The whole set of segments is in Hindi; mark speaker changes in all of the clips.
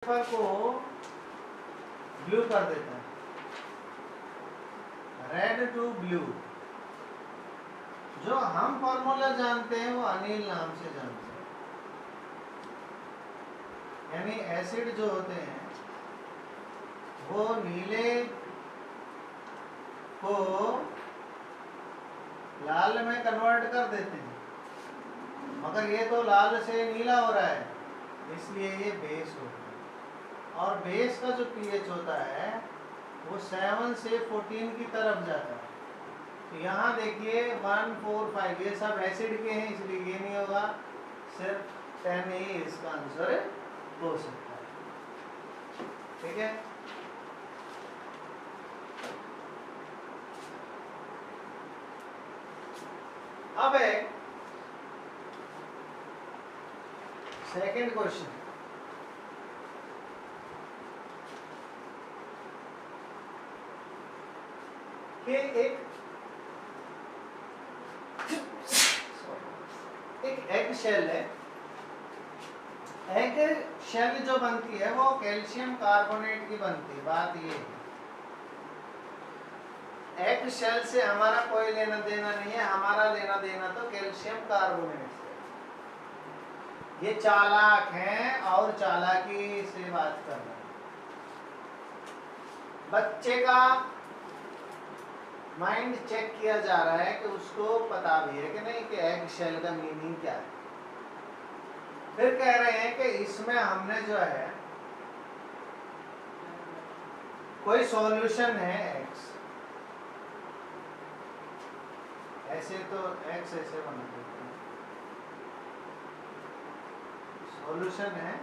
Speaker 1: पेपर को ब्लू कर देता है, रेड टू ब्लू। जो हम फॉर्मूला जानते हैं वो अनिल नाम से जानते हैं। यानी एसिड जो होते हैं वो नीले को लाल में कन्वर्ट कर देते हैं, मगर ये तो लाल से नीला हो रहा है, इसलिए ये बेस होता है। और बेस का जो पीएच होता है वो 7 से 14 की तरफ जाता है। तो यहाँ देखिए 1, 4, 5 ये सब एसिड के हैं, इसलिए ये नहीं होगा, सिर्फ 10 ही इसका आंसर हो सकता है। ठीक है, अब है सेकंड क्वेश्चन। कि एक एग शेल है। एग शेल जो बनती है वो कैल्शियम कार्बोनेट की बनती है। बात ये है, एग शेल से हमारा कोई लेना देना नहीं है, हमारा लेना देना तो कैल्शियम कार्बोनेट से। ये चालाक हैं और चालाकी से बात कर रहे हैं। बच्चे का माइंड चेक किया जा रहा है कि उसको पता भी है कि नहीं कि एग शेल का मीनिंग क्या है। फिर कह रहे हैं कि इसमें हमने जो है कोई सॉल्यूशन है एक्स, ऐसे तो एक्स ऐसे बना देते हैं, सॉल्यूशन है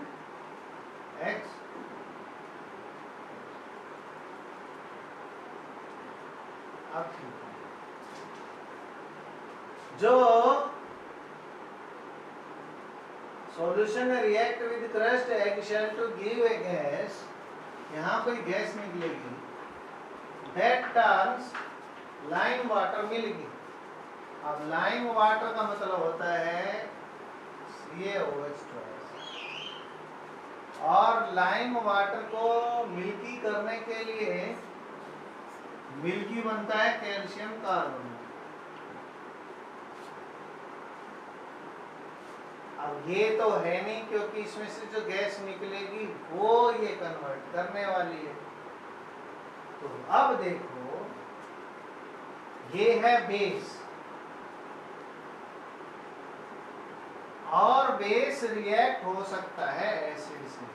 Speaker 1: एक्स, अब ठीक है। जो solution react with crust egg shell to give a gas, यहाँ कोई गैस निकलेगी, दैट टर्न्स लाइम वाटर मिलेगी। अब लाइम वाटर का मतलब होता है CaOH2, और लाइम वाटर को मिल्की करने के लिए मिल्की बनता है कैल्शियम कार्बोनेट। अब ये तो है नहीं, क्योंकि इसमें से जो गैस निकलेगी वो ये कन्वर्ट करने वाली है। तो अब देखो, ये है बेस, और बेस रिएक्ट हो सकता है एसिड से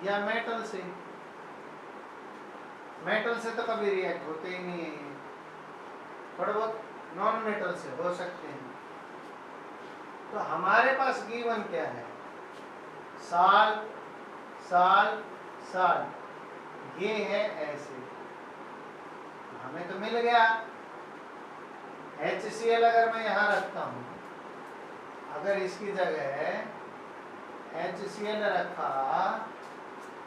Speaker 1: या मेटल से। मेटल से तो कभी रिएक्ट होते ही नहीं है, थोड़ा बहुत नॉन मेटल से हो सकते हैं। तो हमारे पास गिवन क्या है, साल्ट, साल्ट, साल्ट, ये है एसिड, हमें तो मिल गया। HCl अगर मैं यहाँ रखता हूँ, अगर इसकी जगह HCl रखा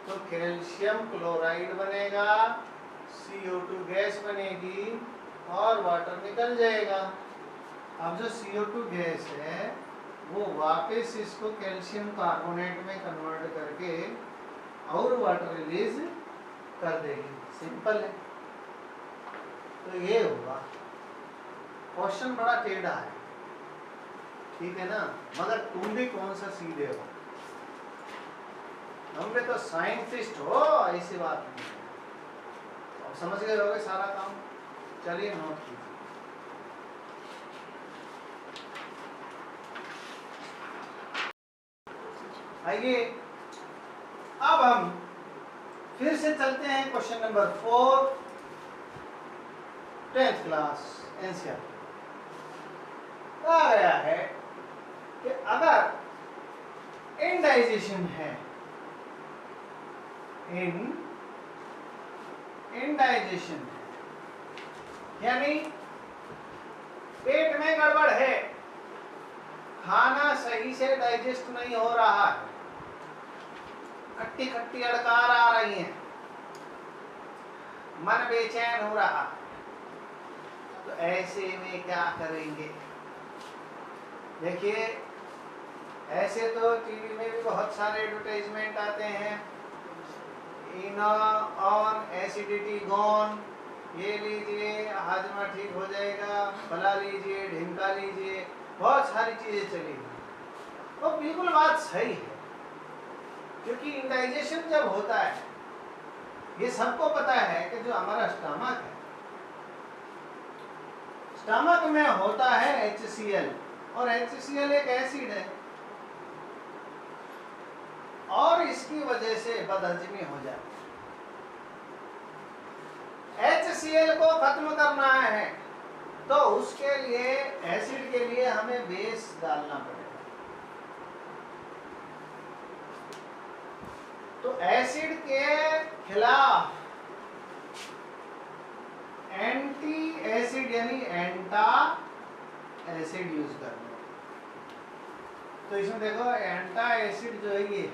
Speaker 1: तो कैल्शियम क्लोराइड बनेगा, CO2 गैस बनेगी और वाटर निकल जाएगा। अब जो CO2 गैस है वो वापस इसको कैल्शियम कार्बोनेट में कन्वर्ट करके और वाटर रिलीज कर देगी। सिंपल है। तो ये होगा। क्वेश्चन बड़ा टेढ़ा है, ठीक है ना, मगर तुम भी कौन सा सीधे हो, तुम भी तो साइंटिस्ट हो, ऐसी बात नहीं है। अब समझ गए होगे सारा काम। चलिए नोट कीजिए। आइए अब हम फिर से चलते हैं question number 4, 10th class NCERT. कहा गया है कि अगर इंडाइजेशन है, इंडाइजेशन है यानी पेट में गड़बड़ है, खाना सही से डाइजेस्ट नहीं हो रहा है, खट्टी खट्टी अड़कार आ रही हैं, मन बेचैन हो रहा, तो ऐसे में क्या करेंगे। देखिए ऐसे तो टीवी में भी बहुत सारे एडवर्टाइजमेंट आते हैं, इनो ऑन एसिडिटी गॉन, ये लीजिए हाजमा ठीक हो जाएगा, फला लीजिए, ढिमका लीजिए, बहुत सारी चीजें चली हुई। वो बिल्कुल बात सही है, क्योंकि इंडाइजेशन जब होता है, ये सबको पता है कि जो हमारा स्टमक है, स्टमक में होता है HCl, और HCl एक एसिड है, और इसकी वजह से बदहजमी हो जाती है। HCl को खत्म करना है तो उसके लिए, एसिड के लिए हमें बेस डालना पड़ेगा। तो एसिड के खिलाफ एंटी एसिड यानी एंटा एसिड यूज करना। तो इसमें देखो एंटा एसिड जो है, ये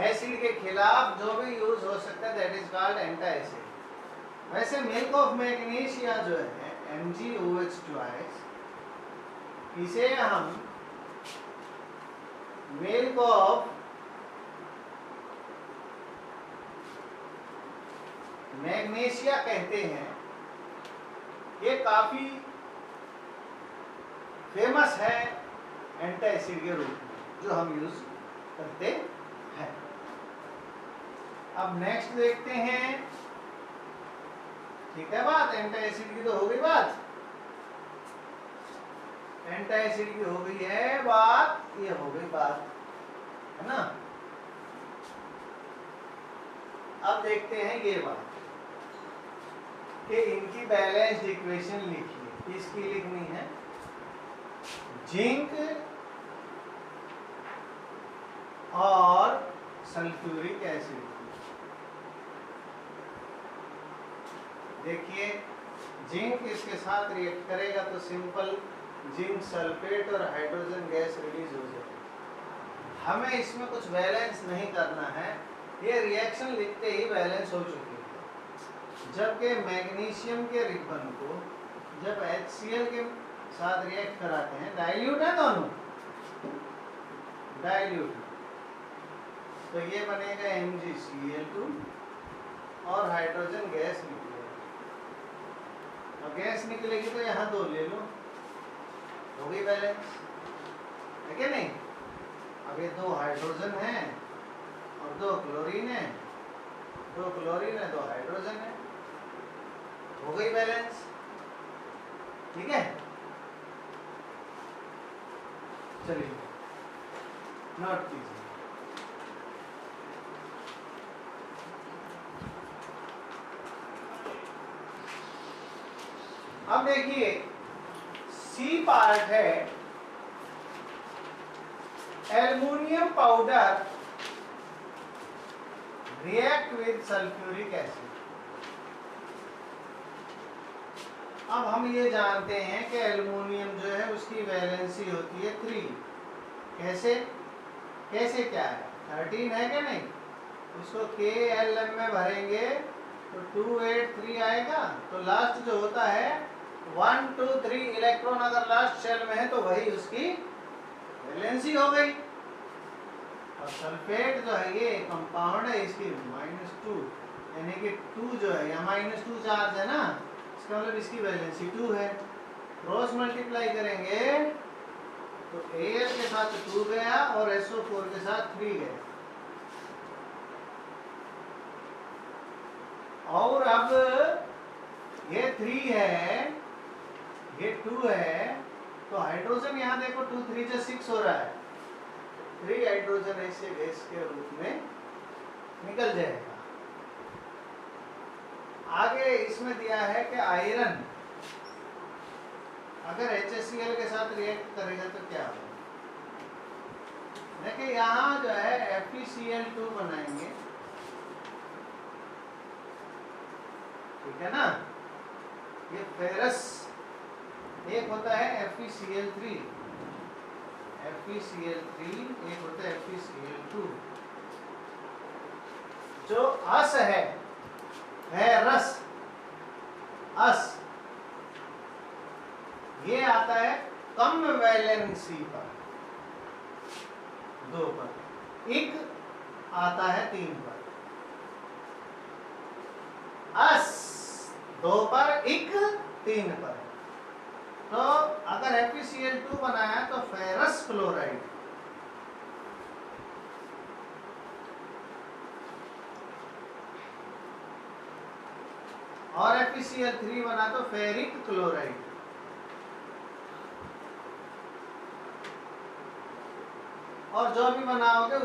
Speaker 1: एसिड के खिलाफ जो भी यूज हो सकता है, दैट इज कॉल्ड एंटा एसिड। वैसे मिल्क ऑफ मैग्नीशिया जो है MgOH2, इसे हम मिल्क ऑफ मैग्नीशिया कहते हैं। ये काफी फेमस है एंटा एसिड के रूप में, जो हम यूज करते हैं। अब नेक्स्ट देखते हैं, ठीक है बात, एंटा एसिड की तो हो गई बात, एंटा एसिड की हो गई है बात, ये हो गई बात, है ना। अब देखते हैं ये बात कि इनकी बैलेंस्ड इक्वेशन लिखिए। किसकी लिखनी है? जिंक और सल्फ्यूरिक एसिड। देखिए जिंक इसके साथ रिएक्ट करेगा तो सिंपल जिंक सल्फेट और हाइड्रोजन गैस रिलीज हो जाएगी। हमें इसमें कुछ बैलेंस नहीं करना है, ये रिएक्शन लिखते ही बैलेंस हो चुकी है। जबकि मैग्नीशियम के रिबन को जब HCl के साथ रिएक्ट कराते हैं, डाइल्यूट है दोनों, डाइल्यूट, तो ये बनेगा MgCl2 और हाइड्रोजन गैस निकलेगा। और गैस निकलेगी तो यहाँ दो ले लो, हो गई बैलेंस, है क्या नहीं। अब ये दो हाइड्रोजन है और दो क्लोरीन है, दो क्लोरीन है, दो हाइड्रोजन है, हो गई बैलेंस, ठीक है। चलिए नोट कीजिए। अब देखिए सी पार्ट है aluminium powder react with sulphuric acid. अब हम ये जानते हैं कि एल्युमिनियम जो है उसकी वैलेंसी होती है 3। कैसे कैसे क्या है, 13 है क्या नहीं। इसको KLM में भरेंगे तो 2 8 3 आएगा। तो लास्ट जो होता है 1 2 3 इलेक्ट्रॉन अगर लास्ट शेल में है तो वही उसकी वैलेंसी हो गई। और सल्फेट जो है ये कंपाउंड है, इसकी -2 यानी कि 2 जो है या -2 चार्ज है ना, इसका मतलब इसकी वैलेंसी 2 है। क्रॉस मल्टीप्लाई करेंगे तो Al के साथ 2 गया और SO4 के साथ 3 गया। और अब ये 3 है, ये 2 है, तो हाइड्रोजन यहाँ देखो 2 3 से 6 हो रहा है, 3 हाइड्रोजन ऐसे गैस के रूप में निकल जाएगा। आगे इसमें दिया है कि आयरन अगर HCl के साथ रिएक्ट करेगा तो क्या होगा। देखिए यहाँ जो है FeCl2 बनाएंगे, ठीक है ना। ये फेरस एक होता है FeCl3, एक होता है FeCl2। जो अस है फेरस अस, ये आता है कम वैलेंसी पर, 2 पर, इक आता है 3 पर, अस 2 पर, इक 3 पर। तो अगर FeCl2 बनाया तो फेरस क्लोराइड, और FeCl3 बना तो फेरिक क्लोराइड। और जो भी बनाओगे